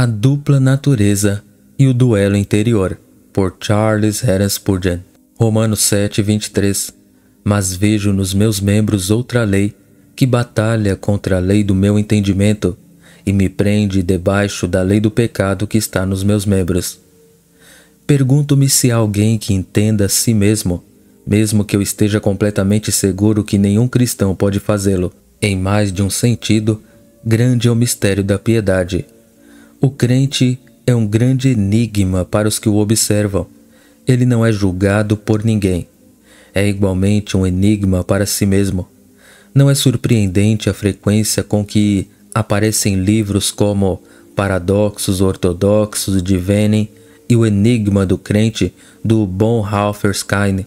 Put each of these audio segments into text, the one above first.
A dupla natureza e o duelo interior, por Charles Haddon Spurgeon. Romanos 7:23. Mas vejo nos meus membros outra lei, que batalha contra a lei do meu entendimento, e me prende debaixo da lei do pecado que está nos meus membros. Pergunto-me se há alguém que entenda a si mesmo, mesmo que eu esteja completamente seguro que nenhum cristão pode fazê-lo. Em mais de um sentido, grande é o mistério da piedade. O crente é um grande enigma para os que o observam. Ele não é julgado por ninguém. É igualmente um enigma para si mesmo. Não é surpreendente a frequência com que aparecem livros como Paradoxos Ortodoxos de Venin e O Enigma do Crente, do Bonhoeffer Skine,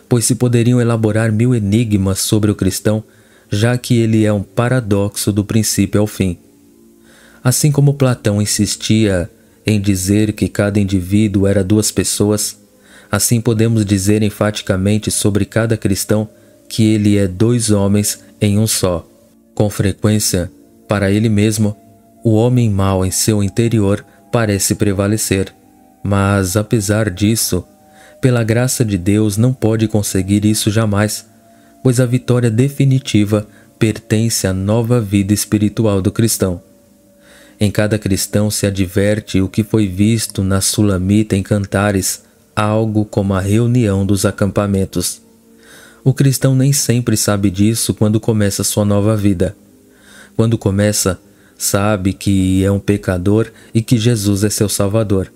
pois se poderiam elaborar 1000 enigmas sobre o cristão, já que ele é um paradoxo do princípio ao fim. Assim como Platão insistia em dizer que cada indivíduo era 2 pessoas, assim podemos dizer enfaticamente sobre cada cristão que ele é 2 homens em um só. Com frequência, para ele mesmo, o homem mau em seu interior parece prevalecer, mas apesar disso, pela graça de Deus não pode conseguir isso jamais, pois a vitória definitiva pertence à nova vida espiritual do cristão. Em cada cristão se adverte o que foi visto na Sulamita em Cantares, algo como a reunião dos acampamentos. O cristão nem sempre sabe disso quando começa sua nova vida. Quando começa, sabe que é um pecador e que Jesus é seu Salvador.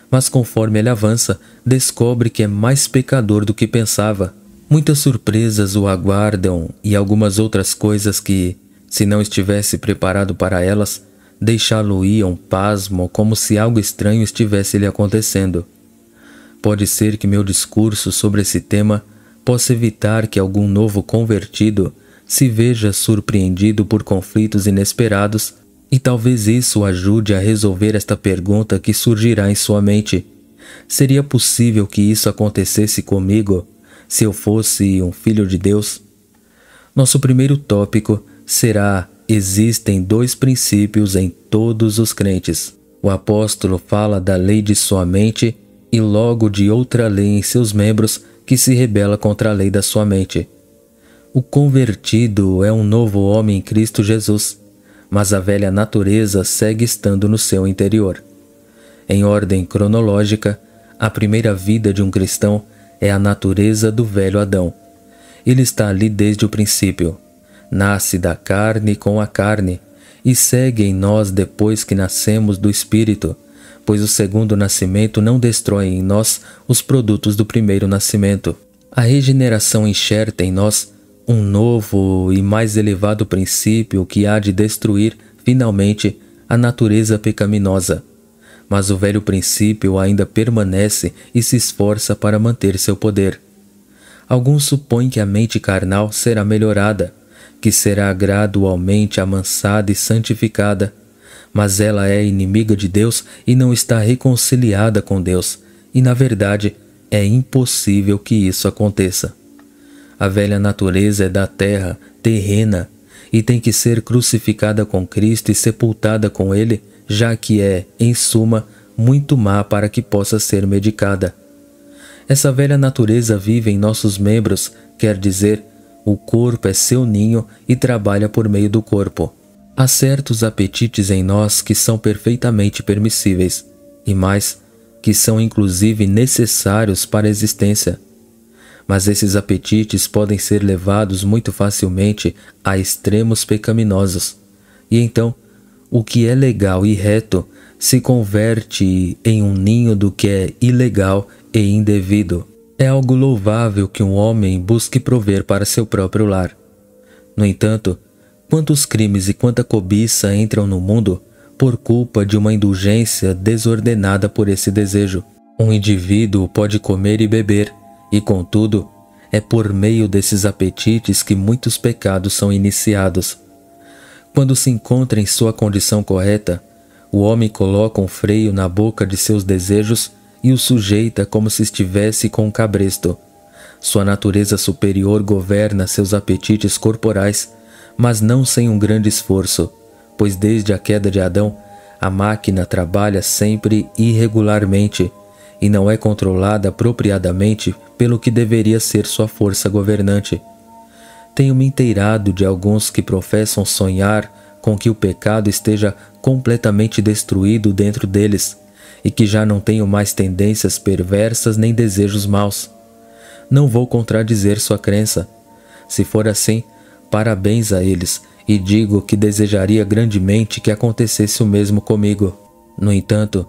Mas conforme ele avança, descobre que é mais pecador do que pensava. Muitas surpresas o aguardam e algumas outras coisas que, se não estivesse preparado para elas, deixá-lo-iam pasmo como se algo estranho estivesse lhe acontecendo. Pode ser que meu discurso sobre esse tema possa evitar que algum novo convertido se veja surpreendido por conflitos inesperados, e talvez isso o ajude a resolver esta pergunta que surgirá em sua mente: seria possível que isso acontecesse comigo se eu fosse um filho de Deus? Nosso primeiro tópico será: existem 2 princípios em todos os crentes. O apóstolo fala da lei de sua mente e logo de outra lei em seus membros que se rebela contra a lei da sua mente. O convertido é um novo homem em Cristo Jesus, mas a velha natureza segue estando no seu interior. Em ordem cronológica, a primeira vida de um cristão é a natureza do velho Adão. Ele está ali desde o princípio. Nasce da carne com a carne e segue em nós depois que nascemos do Espírito, pois o segundo nascimento não destrói em nós os produtos do primeiro nascimento. A regeneração enxerta em nós um novo e mais elevado princípio que há de destruir, finalmente, a natureza pecaminosa. Mas o velho princípio ainda permanece e se esforça para manter seu poder. Alguns supõem que a mente carnal será melhorada, que será gradualmente amansada e santificada, mas ela é inimiga de Deus e não está reconciliada com Deus, e na verdade é impossível que isso aconteça. A velha natureza é da terra, terrena, e tem que ser crucificada com Cristo e sepultada com Ele, já que é, em suma, muito má para que possa ser medicada. Essa velha natureza vive em nossos membros, quer dizer, o corpo é seu ninho e trabalha por meio do corpo. Há certos apetites em nós que são perfeitamente permissíveis, e mais, que são inclusive necessários para a existência. Mas esses apetites podem ser levados muito facilmente a extremos pecaminosos, e então, o que é legal e reto se converte em um ninho do que é ilegal e indevido. É algo louvável que um homem busque prover para seu próprio lar. No entanto, quantos crimes e quanta cobiça entram no mundo por culpa de uma indulgência desordenada por esse desejo. Um indivíduo pode comer e beber, e contudo, é por meio desses apetites que muitos pecados são iniciados. Quando se encontra em sua condição correta, o homem coloca um freio na boca de seus desejos e o sujeita como se estivesse com um cabresto. Sua natureza superior governa seus apetites corporais, mas não sem um grande esforço, pois desde a queda de Adão, A máquina trabalha sempre irregularmente e não é controlada apropriadamente pelo que deveria ser sua força governante. Tenho me inteirado de alguns que professam sonhar com que o pecado esteja completamente destruído dentro deles e que já não tenham mais tendências perversas nem desejos maus. Não vou contradizer sua crença. Se for assim, parabéns a eles, e digo que desejaria grandemente que acontecesse o mesmo comigo. No entanto,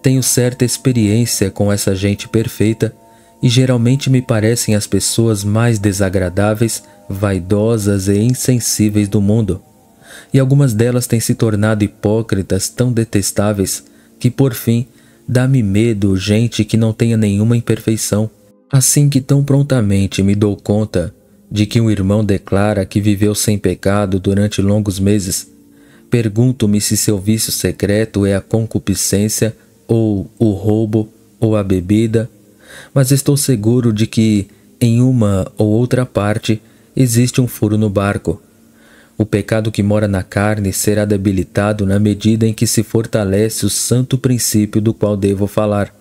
tenho certa experiência com essa gente perfeita e geralmente me parecem as pessoas mais desagradáveis, vaidosas e insensíveis do mundo. E algumas delas têm se tornado hipócritas tão detestáveis que, por fim, dá-me medo gente que não tenha nenhuma imperfeição. Assim que tão prontamente me dou conta de que um irmão declara que viveu sem pecado durante longos meses, pergunto-me se seu vício secreto é a concupiscência, ou o roubo, ou a bebida, mas estou seguro de que, em uma ou outra parte, existe um furo no barco. O pecado que mora na carne será debilitado na medida em que se fortalece o santo princípio do qual devo falar,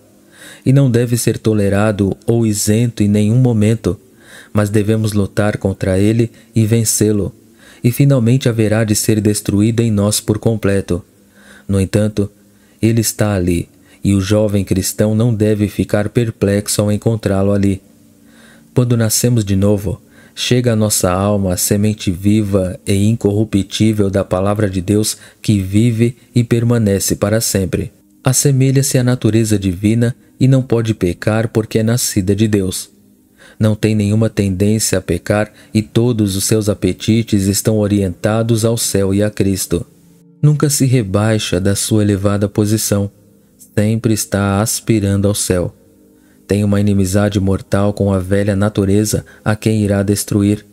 e não deve ser tolerado ou isento em nenhum momento, mas devemos lutar contra ele e vencê-lo, e finalmente haverá de ser destruído em nós por completo. No entanto, ele está ali, e o jovem cristão não deve ficar perplexo ao encontrá-lo ali. Quando nascemos de novo, chega à nossa alma a semente viva e incorruptível da palavra de Deus que vive e permanece para sempre. Assemelha-se à natureza divina e não pode pecar porque é nascida de Deus. Não tem nenhuma tendência a pecar e todos os seus apetites estão orientados ao céu e a Cristo. Nunca se rebaixa da sua elevada posição, sempre está aspirando ao céu. Tem uma inimizade mortal com a velha natureza a quem irá destruir,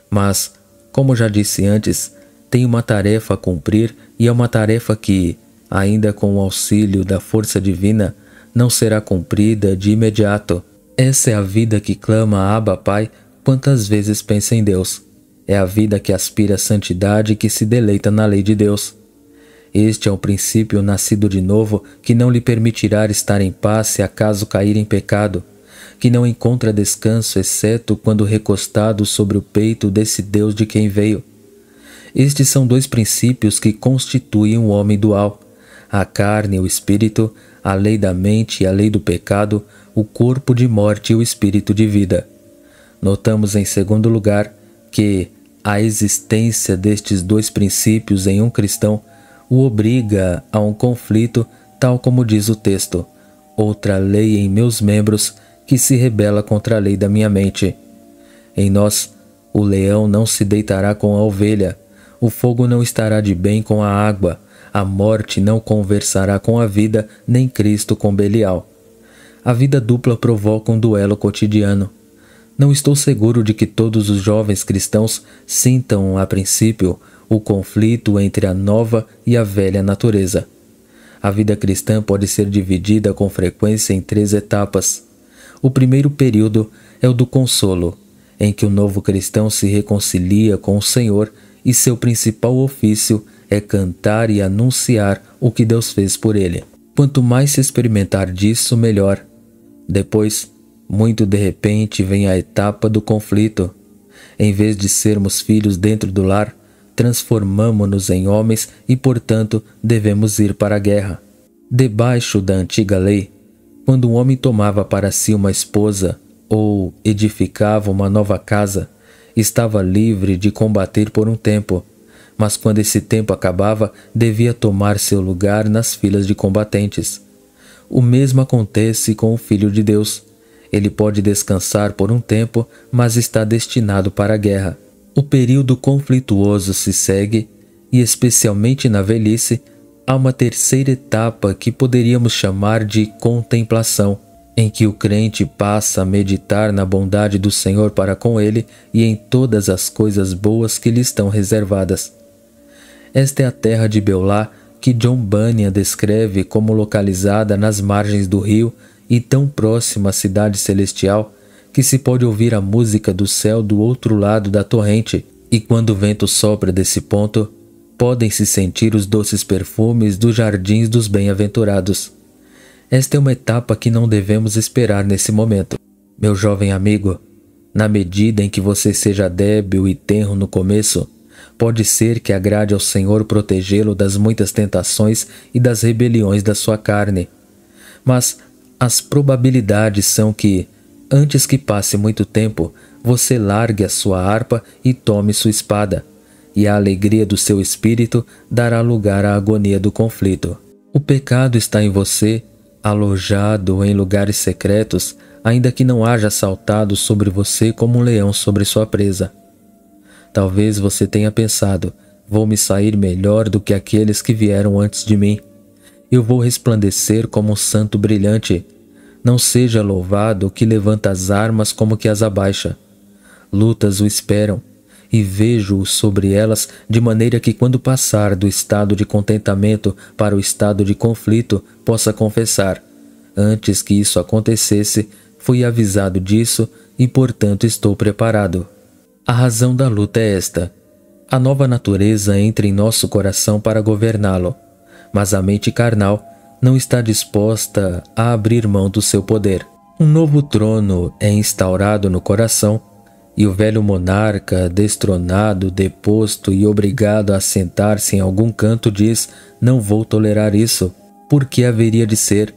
mas, como já disse antes, tem uma tarefa a cumprir e é uma tarefa que, ainda com o auxílio da força divina, não será cumprida de imediato. Essa é a vida que clama a Abba Pai quantas vezes pensa em Deus. É a vida que aspira à santidade e que se deleita na lei de Deus. Este é o princípio nascido de novo que não lhe permitirá estar em paz se acaso cair em pecado, que não encontra descanso exceto quando recostado sobre o peito desse Deus de quem veio. Estes são dois princípios que constituem o homem dual: a carne e o espírito, a lei da mente e a lei do pecado, o corpo de morte e o espírito de vida. Notamos, em segundo lugar, que a existência destes dois princípios em um cristão o obriga a um conflito, tal como diz o texto: outra lei em meus membros que se rebela contra a lei da minha mente. Em nós, o leão não se deitará com a ovelha, o fogo não estará de bem com a água, a morte não conversará com a vida, nem Cristo com Belial. A vida dupla provoca um duelo cotidiano. Não estou seguro de que todos os jovens cristãos sintam, a princípio, o conflito entre a nova e a velha natureza. A vida cristã pode ser dividida com frequência em 3 etapas. O primeiro período é o do consolo, em que o novo cristão se reconcilia com o Senhor e seu principal ofício é cantar e anunciar o que Deus fez por ele. Quanto mais se experimentar disso, melhor. Depois, muito de repente, vem a etapa do conflito. Em vez de sermos filhos dentro do lar, transformamo-nos em homens e, portanto, devemos ir para a guerra. Debaixo da antiga lei, quando um homem tomava para si uma esposa ou edificava uma nova casa, estava livre de combater por um tempo, mas quando esse tempo acabava, devia tomar seu lugar nas filas de combatentes. O mesmo acontece com o Filho de Deus. Ele pode descansar por um tempo, mas está destinado para a guerra. O período conflituoso se segue, e especialmente na velhice, há uma terceira etapa que poderíamos chamar de contemplação, em que o crente passa a meditar na bondade do Senhor para com ele e em todas as coisas boas que lhe estão reservadas. Esta é a terra de Beulah, que John Bunyan descreve como localizada nas margens do rio e tão próxima à cidade celestial que se pode ouvir a música do céu do outro lado da torrente, e quando o vento sopra desse ponto, podem-se sentir os doces perfumes dos jardins dos bem-aventurados. Esta é uma etapa que não devemos esperar nesse momento. Meu jovem amigo, na medida em que você seja débil e tenro no começo, pode ser que agrade ao Senhor protegê-lo das muitas tentações e das rebeliões da sua carne. Mas as probabilidades são que, antes que passe muito tempo, você largue a sua harpa e tome sua espada, e a alegria do seu espírito dará lugar à agonia do conflito. O pecado está em você, alojado em lugares secretos, ainda que não haja saltado sobre você como um leão sobre sua presa. Talvez você tenha pensado, vou me sair melhor do que aqueles que vieram antes de mim. Eu vou resplandecer como um santo brilhante. Não seja louvado o que levanta as armas como que as abaixa. Lutas o esperam, e vejo-o sobre elas de maneira que quando passar do estado de contentamento para o estado de conflito, possa confessar: antes que isso acontecesse, fui avisado disso e, portanto, estou preparado. A razão da luta é esta: a nova natureza entra em nosso coração para governá-lo, mas a mente carnal não está disposta a abrir mão do seu poder. Um novo trono é instaurado no coração, e o velho monarca, destronado, deposto e obrigado a sentar-se em algum canto, diz: não vou tolerar isso. Por que haveria de ser?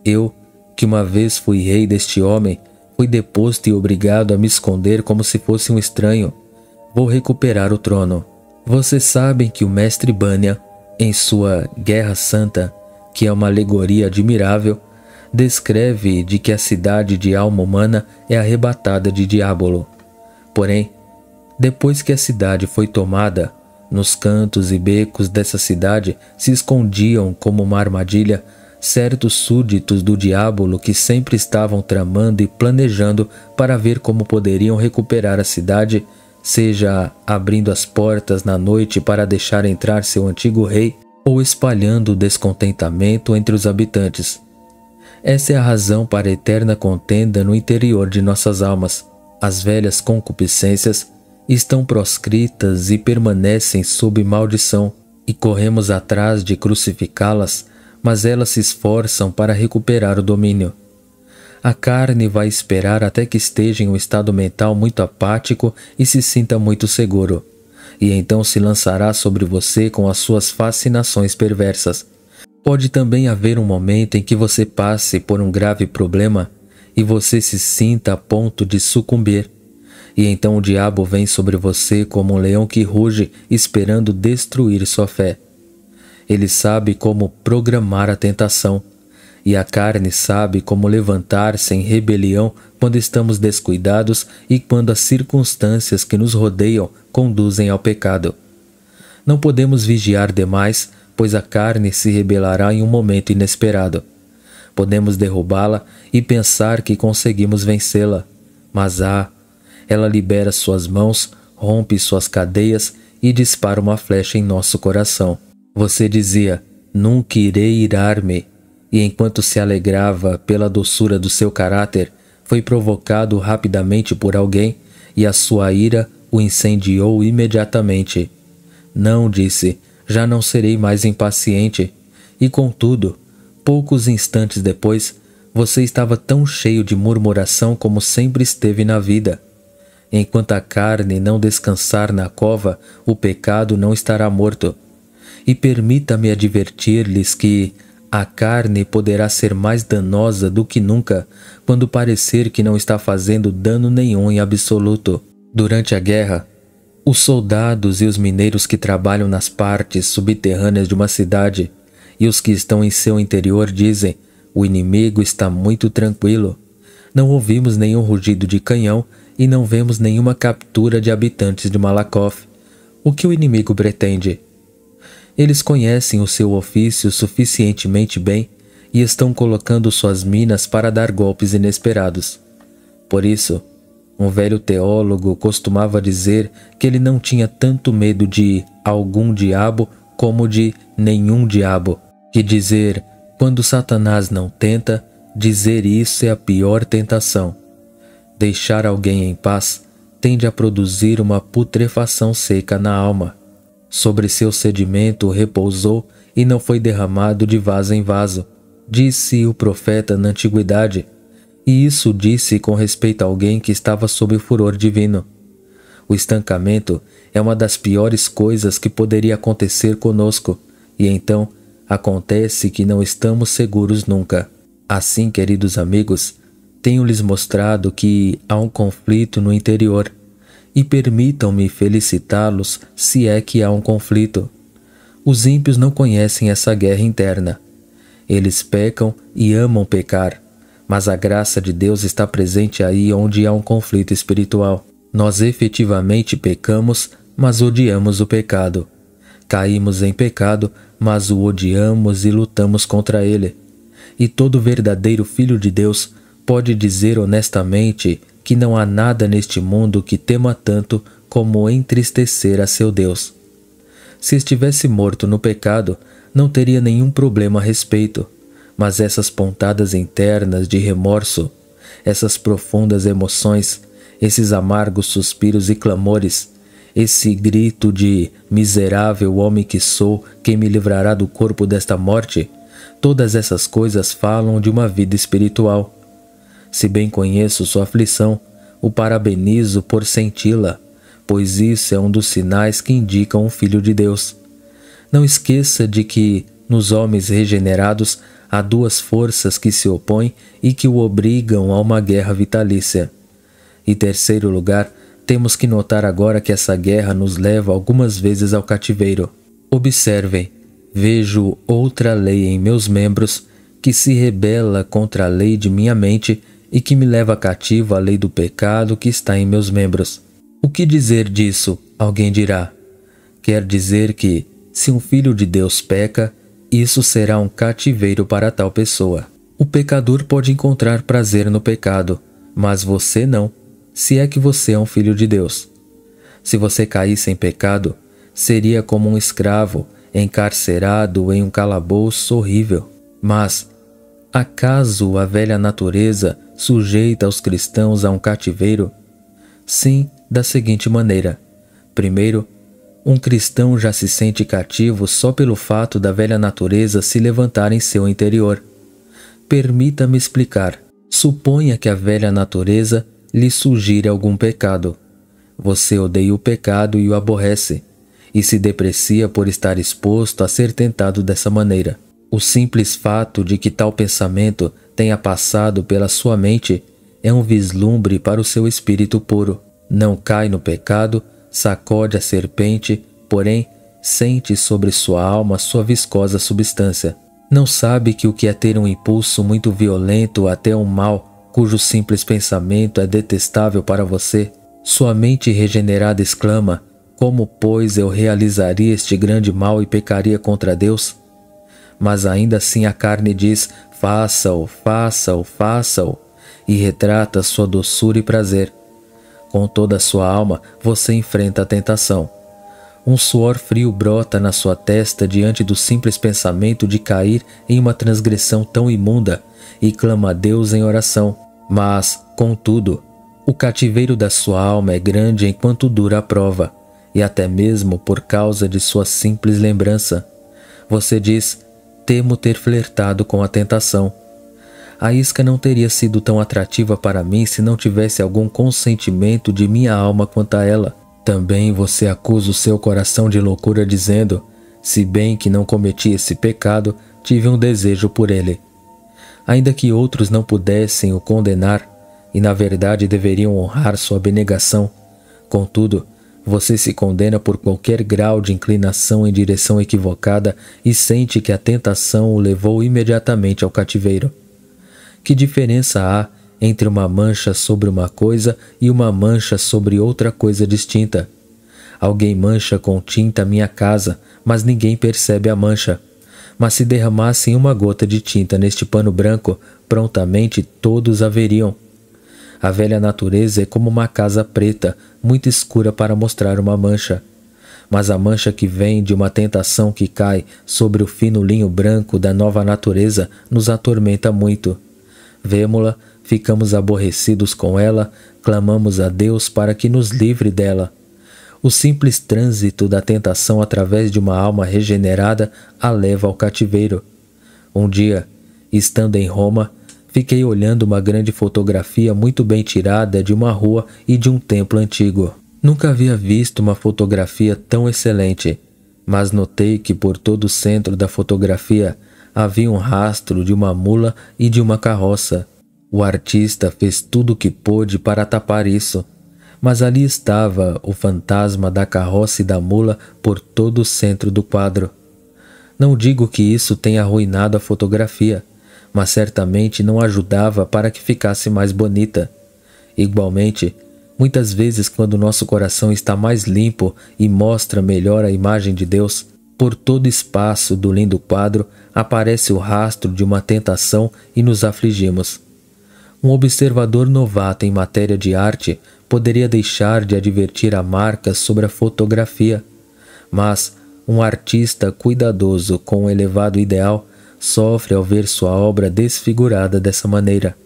Eu, que uma vez fui rei deste homem, fui deposto e obrigado a me esconder como se fosse um estranho. Vou recuperar o trono. Vocês sabem que o mestre Banya, em sua Guerra Santa, que é uma alegoria admirável, descreve de que a cidade de alma humana é arrebatada de Diabolo. Porém, depois que a cidade foi tomada, nos cantos e becos dessa cidade se escondiam como uma armadilha certos súditos do Diabolo que sempre estavam tramando e planejando para ver como poderiam recuperar a cidade, seja abrindo as portas na noite para deixar entrar seu antigo rei, ou espalhando o descontentamento entre os habitantes. Essa é a razão para a eterna contenda no interior de nossas almas. As velhas concupiscências estão proscritas e permanecem sob maldição, e corremos atrás de crucificá-las, mas elas se esforçam para recuperar o domínio. A carne vai esperar até que esteja em um estado mental muito apático e se sinta muito seguro, e então se lançará sobre você com as suas fascinações perversas. Pode também haver um momento em que você passe por um grave problema e você se sinta a ponto de sucumbir, e então o diabo vem sobre você como um leão que ruge, esperando destruir sua fé. Ele sabe como programar a tentação, e a carne sabe como levantar-se em rebelião quando estamos descuidados e quando as circunstâncias que nos rodeiam conduzem ao pecado. Não podemos vigiar demais, pois a carne se rebelará em um momento inesperado. Podemos derrubá-la e pensar que conseguimos vencê-la, mas ela libera suas mãos, rompe suas cadeias e dispara uma flecha em nosso coração. Você dizia: nunca irei irar-me, e enquanto se alegrava pela doçura do seu caráter, foi provocado rapidamente por alguém, e a sua ira o incendiou imediatamente. Não, disse, já não serei mais impaciente. E contudo, poucos instantes depois, você estava tão cheio de murmuração como sempre esteve na vida. Enquanto a carne não descansar na cova, o pecado não estará morto. E permita-me advertir-lhes que a carne poderá ser mais danosa do que nunca quando parecer que não está fazendo dano nenhum em absoluto. Durante a guerra, os soldados e os mineiros que trabalham nas partes subterrâneas de uma cidade e os que estão em seu interior dizem: o inimigo está muito tranquilo. Não ouvimos nenhum rugido de canhão e não vemos nenhuma captura de habitantes de Malakoff. O que o inimigo pretende? Eles conhecem o seu ofício suficientemente bem e estão colocando suas minas para dar golpes inesperados. Por isso, um velho teólogo costumava dizer que ele não tinha tanto medo de algum diabo como de nenhum diabo, que dizer quando Satanás não tenta, dizer isso é a pior tentação. Deixar alguém em paz tende a produzir uma putrefação seca na alma. Sobre seu sedimento repousou e não foi derramado de vaso em vaso, disse o profeta na antiguidade, e isso disse com respeito a alguém que estava sob o furor divino. O estancamento é uma das piores coisas que poderia acontecer conosco, e então acontece que não estamos seguros nunca. Assim, queridos amigos, tenho-lhes mostrado que há um conflito no interior, e permitam-me felicitá-los se é que há um conflito. Os ímpios não conhecem essa guerra interna. Eles pecam e amam pecar, mas a graça de Deus está presente aí onde há um conflito espiritual. Nós efetivamente pecamos, mas odiamos o pecado. Caímos em pecado, mas o odiamos e lutamos contra ele. E todo verdadeiro filho de Deus pode dizer honestamente que não há nada neste mundo que tema tanto como entristecer a seu Deus. Se estivesse morto no pecado, não teria nenhum problema a respeito, mas essas pontadas internas de remorso, essas profundas emoções, esses amargos suspiros e clamores, esse grito de miserável homem que sou, quem me livrará do corpo desta morte, todas essas coisas falam de uma vida espiritual. Se bem conheço sua aflição, o parabenizo por senti-la, pois isso é um dos sinais que indicam um filho de Deus. Não esqueça de que, nos homens regenerados, há duas forças que se opõem e que o obrigam a uma guerra vitalícia. Em terceiro lugar, temos que notar agora que essa guerra nos leva algumas vezes ao cativeiro. Observem, vejo outra lei em meus membros que se rebela contra a lei de minha mente e que me leva cativo à lei do pecado que está em meus membros. O que dizer disso? Alguém dirá. Quer dizer que, se um filho de Deus peca, isso será um cativeiro para tal pessoa. O pecador pode encontrar prazer no pecado, mas você não, se é que você é um filho de Deus. Se você caísse em pecado, seria como um escravo, encarcerado em um calabouço horrível. Mas, acaso a velha natureza sujeita os cristãos a um cativeiro? Sim, da seguinte maneira. Primeiro, um cristão já se sente cativo só pelo fato da velha natureza se levantar em seu interior. Permita-me explicar. Suponha que a velha natureza lhe sugira algum pecado. Você odeia o pecado e o aborrece, e se deprecia por estar exposto a ser tentado dessa maneira. O simples fato de que tal pensamento tenha passado pela sua mente é um vislumbre para o seu espírito puro. Não cai no pecado, sacode a serpente, porém sente sobre sua alma sua viscosa substância. Não sabe que o que é ter um impulso muito violento até um mal, cujo simples pensamento é detestável para você? Sua mente regenerada exclama: como, pois, eu realizaria este grande mal e pecaria contra Deus? Mas ainda assim a carne diz: faça-o, faça-o, faça-o, e retrata sua doçura e prazer. Com toda a sua alma você enfrenta a tentação. Um suor frio brota na sua testa diante do simples pensamento de cair em uma transgressão tão imunda e clama a Deus em oração. Mas, contudo, o cativeiro da sua alma é grande enquanto dura a prova, e até mesmo por causa de sua simples lembrança. Você diz: temo ter flertado com a tentação. A isca não teria sido tão atrativa para mim se não tivesse algum consentimento de minha alma quanto a ela. Também você acusa o seu coração de loucura dizendo: se bem que não cometi esse pecado, tive um desejo por ele. Ainda que outros não pudessem o condenar, e na verdade deveriam honrar sua abnegação, contudo, você se condena por qualquer grau de inclinação em direção equivocada e sente que a tentação o levou imediatamente ao cativeiro. Que diferença há entre uma mancha sobre uma coisa e uma mancha sobre outra coisa distinta? Alguém mancha com tinta minha casa, mas ninguém percebe a mancha. Mas se derramassem uma gota de tinta neste pano branco, prontamente todos a veriam. A velha natureza é como uma casa preta, muito escura para mostrar uma mancha. Mas a mancha que vem de uma tentação que cai sobre o fino linho branco da nova natureza nos atormenta muito. Vemo-la, ficamos aborrecidos com ela, clamamos a Deus para que nos livre dela. O simples trânsito da tentação através de uma alma regenerada a leva ao cativeiro. Um dia, estando em Roma, fiquei olhando uma grande fotografia muito bem tirada de uma rua e de um templo antigo. Nunca havia visto uma fotografia tão excelente, mas notei que por todo o centro da fotografia havia um rastro de uma mula e de uma carroça. O artista fez tudo o que pôde para tapar isso, mas ali estava o fantasma da carroça e da mula por todo o centro do quadro. Não digo que isso tenha arruinado a fotografia, mas certamente não ajudava para que ficasse mais bonita. Igualmente, muitas vezes quando nosso coração está mais limpo e mostra melhor a imagem de Deus, por todo espaço do lindo quadro aparece o rastro de uma tentação e nos afligimos. Um observador novato em matéria de arte poderia deixar de advertir a marca sobre a fotografia, mas um artista cuidadoso com um elevado ideal sofre ao ver sua obra desfigurada dessa maneira.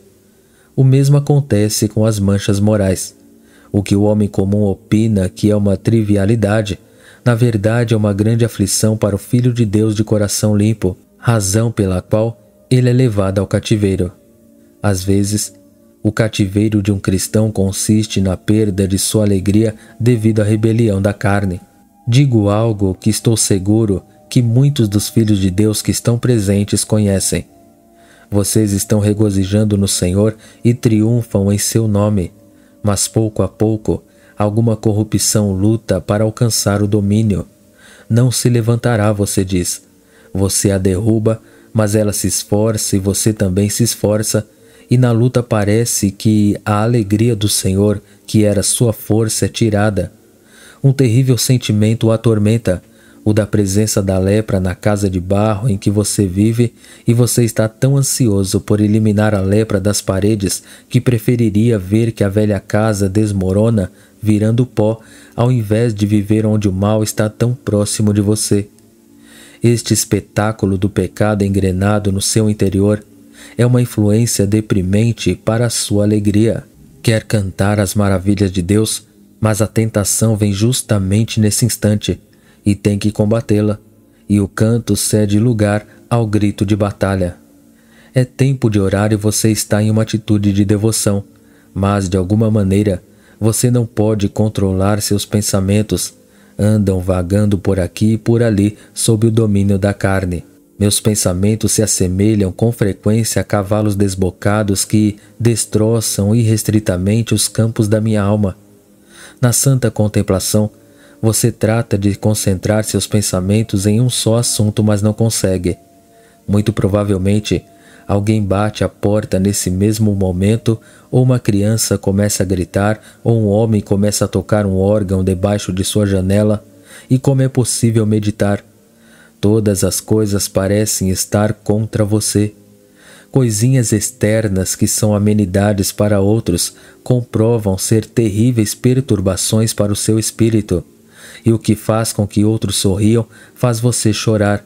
O mesmo acontece com as manchas morais. O que o homem comum opina que é uma trivialidade, na verdade é uma grande aflição para o Filho de Deus de coração limpo, razão pela qual ele é levado ao cativeiro. Às vezes, o cativeiro de um cristão consiste na perda de sua alegria devido à rebelião da carne. Digo algo que estou seguro que muitos dos filhos de Deus que estão presentes conhecem. Vocês estão regozijando no Senhor e triunfam em seu nome, mas pouco a pouco alguma corrupção luta para alcançar o domínio. Não se levantará, você diz. Você a derruba, mas ela se esforça e você também se esforça, e na luta parece que a alegria do Senhor, que era sua força, é tirada. Um terrível sentimento o atormenta, o da presença da lepra na casa de barro em que você vive, e você está tão ansioso por eliminar a lepra das paredes que preferiria ver que a velha casa desmorona, virando pó, ao invés de viver onde o mal está tão próximo de você. Este espetáculo do pecado engrenado no seu interior é uma influência deprimente para a sua alegria. Quer cantar as maravilhas de Deus, mas a tentação vem justamente nesse instante, e tem que combatê-la, e o canto cede lugar ao grito de batalha. É tempo de orar e você está em uma atitude de devoção, mas de alguma maneira você não pode controlar seus pensamentos, andam vagando por aqui e por ali sob o domínio da carne. Meus pensamentos se assemelham com frequência a cavalos desbocados que destroçam irrestritamente os campos da minha alma. Na santa contemplação, você trata de concentrar seus pensamentos em um só assunto, mas não consegue. Muito provavelmente, alguém bate à porta nesse mesmo momento, ou uma criança começa a gritar, ou um homem começa a tocar um órgão debaixo de sua janela. E como é possível meditar? Todas as coisas parecem estar contra você. Coisinhas externas que são amenidades para outros comprovam ser terríveis perturbações para o seu espírito. E o que faz com que outros sorriam faz você chorar,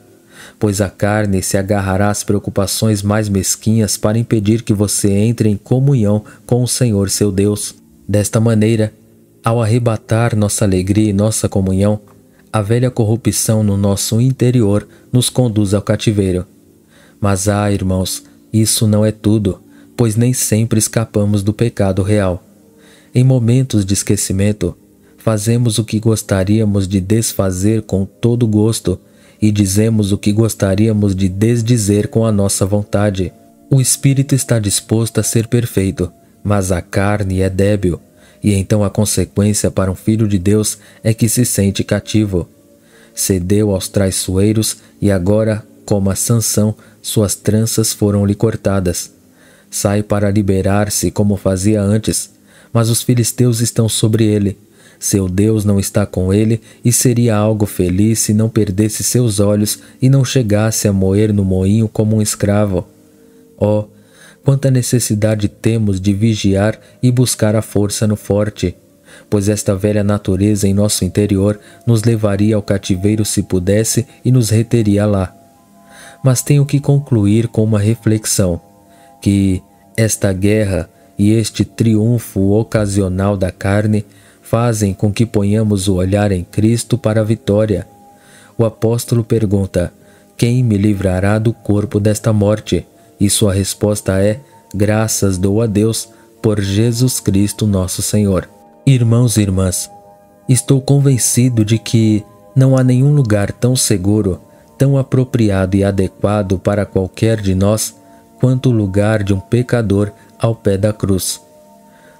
pois a carne se agarrará às preocupações mais mesquinhas para impedir que você entre em comunhão com o Senhor seu Deus. Desta maneira, ao arrebatar nossa alegria e nossa comunhão, a velha corrupção no nosso interior nos conduz ao cativeiro. Mas, irmãos, isso não é tudo, pois nem sempre escapamos do pecado real. Em momentos de esquecimento, fazemos o que gostaríamos de desfazer com todo gosto e dizemos o que gostaríamos de desdizer com a nossa vontade. O espírito está disposto a ser perfeito, mas a carne é débil. E então a consequência para um filho de Deus é que se sente cativo. Cedeu aos traiçoeiros e agora, como a Sansão, suas tranças foram-lhe cortadas. Sai para liberar-se como fazia antes, mas os filisteus estão sobre ele. Seu Deus não está com ele e seria algo feliz se não perdesse seus olhos e não chegasse a moer no moinho como um escravo. Oh, quanta necessidade temos de vigiar e buscar a força no forte, pois esta velha natureza em nosso interior nos levaria ao cativeiro se pudesse e nos reteria lá. Mas tenho que concluir com uma reflexão, que esta guerra e este triunfo ocasional da carne fazem com que ponhamos o olhar em Cristo para a vitória. O apóstolo pergunta: quem me livrará do corpo desta morte? E sua resposta é: graças dou a Deus por Jesus Cristo nosso Senhor. Irmãos e irmãs, estou convencido de que não há nenhum lugar tão seguro, tão apropriado e adequado para qualquer de nós, quanto o lugar de um pecador ao pé da cruz.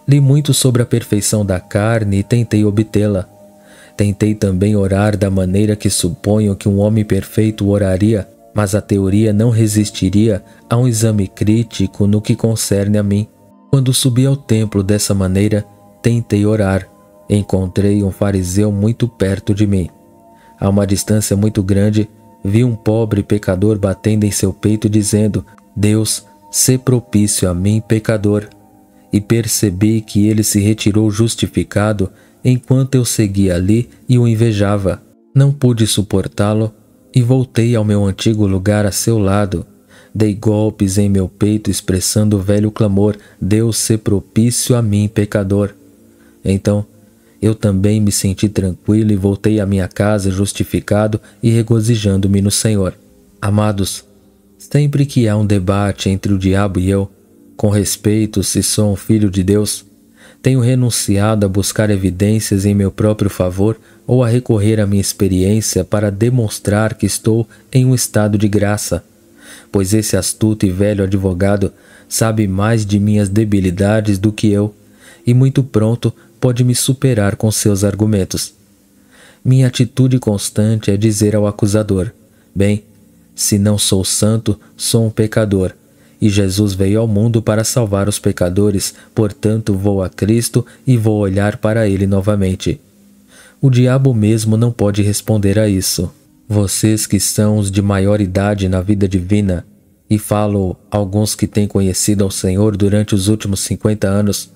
Li muito sobre a perfeição da carne e tentei obtê-la. Tentei também orar da maneira que suponho que um homem perfeito oraria, mas a teoria não resistiria a um exame crítico no que concerne a mim. Quando subi ao templo dessa maneira, tentei orar. Encontrei um fariseu muito perto de mim. A uma distância muito grande, vi um pobre pecador batendo em seu peito dizendo: Deus, sê propício a mim, pecador. E percebi que ele se retirou justificado enquanto eu seguia ali e o invejava. Não pude suportá-lo e voltei ao meu antigo lugar a seu lado. Dei golpes em meu peito expressando o velho clamor: Deus, sê propício a mim, pecador. Então, eu também me senti tranquilo e voltei à minha casa justificado e regozijando-me no Senhor. Amados, sempre que há um debate entre o diabo e eu, com respeito se sou um filho de Deus, tenho renunciado a buscar evidências em meu próprio favor ou a recorrer à minha experiência para demonstrar que estou em um estado de graça, pois esse astuto e velho advogado sabe mais de minhas debilidades do que eu, e muito pronto pode me superar com seus argumentos. Minha atitude constante é dizer ao acusador: bem, se não sou santo, sou um pecador, e Jesus veio ao mundo para salvar os pecadores, portanto vou a Cristo e vou olhar para ele novamente. O diabo mesmo não pode responder a isso. Vocês que são os de maior idade na vida divina, e falo alguns que têm conhecido ao Senhor durante os últimos 50 anos,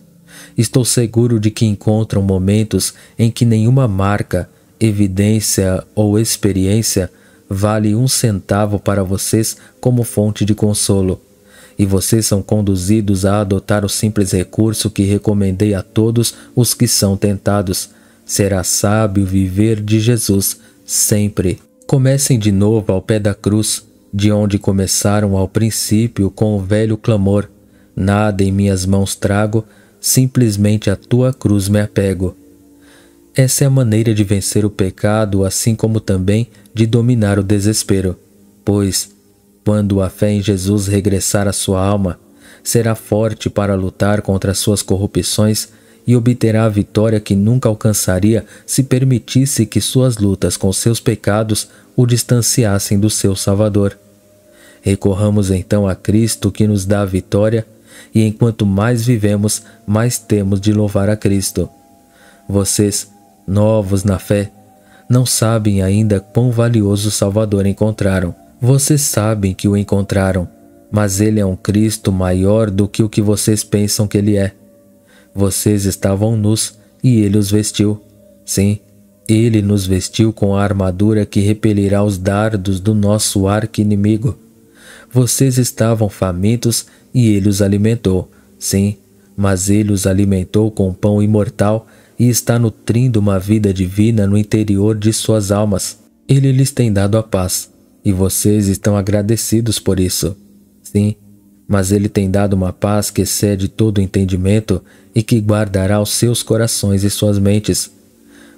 estou seguro de que encontram momentos em que nenhuma marca, evidência ou experiência vale 1 centavo para vocês como fonte de consolo, e vocês são conduzidos a adotar o simples recurso que recomendei a todos os que são tentados: será sábio viver de Jesus sempre. Comecem de novo ao pé da cruz, de onde começaram ao princípio com o velho clamor: nada em minhas mãos trago, simplesmente à tua cruz me apego. Essa é a maneira de vencer o pecado, assim como também de dominar o desespero, pois, quando a fé em Jesus regressar à sua alma, será forte para lutar contra as suas corrupções e obterá a vitória que nunca alcançaria se permitisse que suas lutas com seus pecados o distanciassem do seu Salvador. Recorramos então a Cristo, que nos dá a vitória, e enquanto mais vivemos, mais temos de louvar a Cristo. Vocês, novos na fé, não sabem ainda quão valioso Salvador encontraram. Vocês sabem que o encontraram, mas ele é um Cristo maior do que o que vocês pensam que ele é. Vocês estavam nus e ele os vestiu. Sim, ele nos vestiu com a armadura que repelirá os dardos do nosso arqui-inimigo. Vocês estavam famintos e ele os alimentou. Sim, mas ele os alimentou com pão imortal e está nutrindo uma vida divina no interior de suas almas. Ele lhes tem dado a paz, e vocês estão agradecidos por isso. Sim, mas ele tem dado uma paz que excede todo o entendimento e que guardará os seus corações e suas mentes.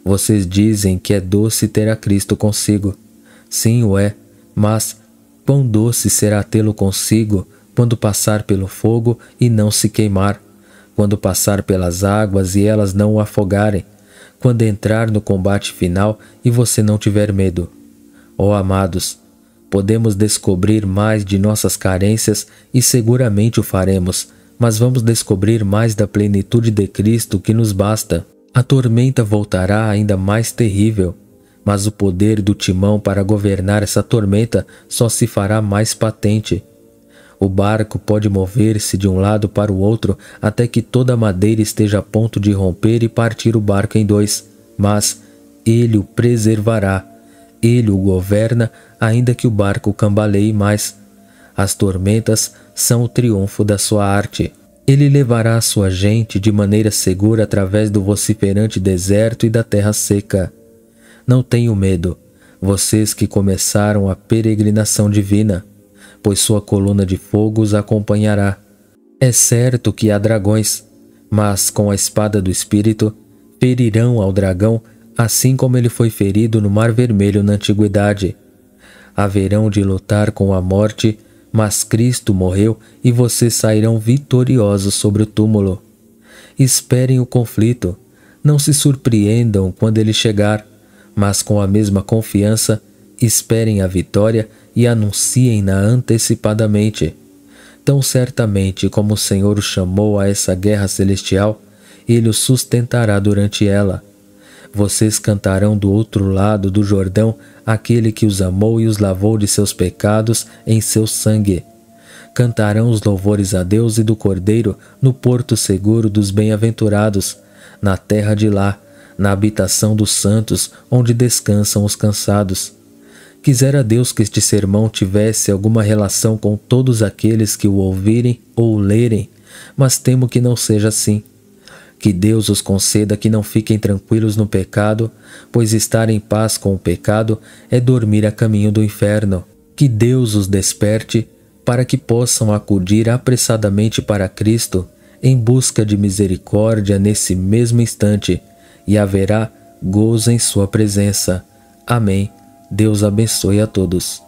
Vocês dizem que é doce ter a Cristo consigo. Sim, o é, mas quão doce será tê-lo consigo quando passar pelo fogo e não se queimar, quando passar pelas águas e elas não o afogarem, quando entrar no combate final e você não tiver medo. Ó amados, podemos descobrir mais de nossas carências e seguramente o faremos, mas vamos descobrir mais da plenitude de Cristo que nos basta. A tormenta voltará ainda mais terrível, mas o poder do timão para governar essa tormenta só se fará mais patente. O barco pode mover-se de um lado para o outro até que toda a madeira esteja a ponto de romper e partir o barco em dois, mas ele o preservará. Ele o governa, ainda que o barco cambaleie mais. As tormentas são o triunfo da sua arte. Ele levará a sua gente de maneira segura através do vociferante deserto e da terra seca. Não tenham medo, vocês que começaram a peregrinação divina, pois sua coluna de fogo os acompanhará. É certo que há dragões, mas com a espada do Espírito ferirão ao dragão, assim como ele foi ferido no Mar Vermelho na antiguidade. Haverão de lutar com a morte, mas Cristo morreu e vocês sairão vitoriosos sobre o túmulo. Esperem o conflito, não se surpreendam quando ele chegar, mas com a mesma confiança, esperem a vitória e anunciem-na antecipadamente. Tão certamente como o Senhor o chamou a essa guerra celestial, Ele o sustentará durante ela. Vocês cantarão do outro lado do Jordão aquele que os amou e os lavou de seus pecados em seu sangue. Cantarão os louvores a Deus e do Cordeiro no porto seguro dos bem-aventurados, na terra de lá, na habitação dos santos, onde descansam os cansados. Quisera Deus que este sermão tivesse alguma relação com todos aqueles que o ouvirem ou o lerem, mas temo que não seja assim. Que Deus os conceda que não fiquem tranquilos no pecado, pois estar em paz com o pecado é dormir a caminho do inferno. Que Deus os desperte para que possam acudir apressadamente para Cristo em busca de misericórdia nesse mesmo instante, e haverá gozo em sua presença. Amém. Deus abençoe a todos.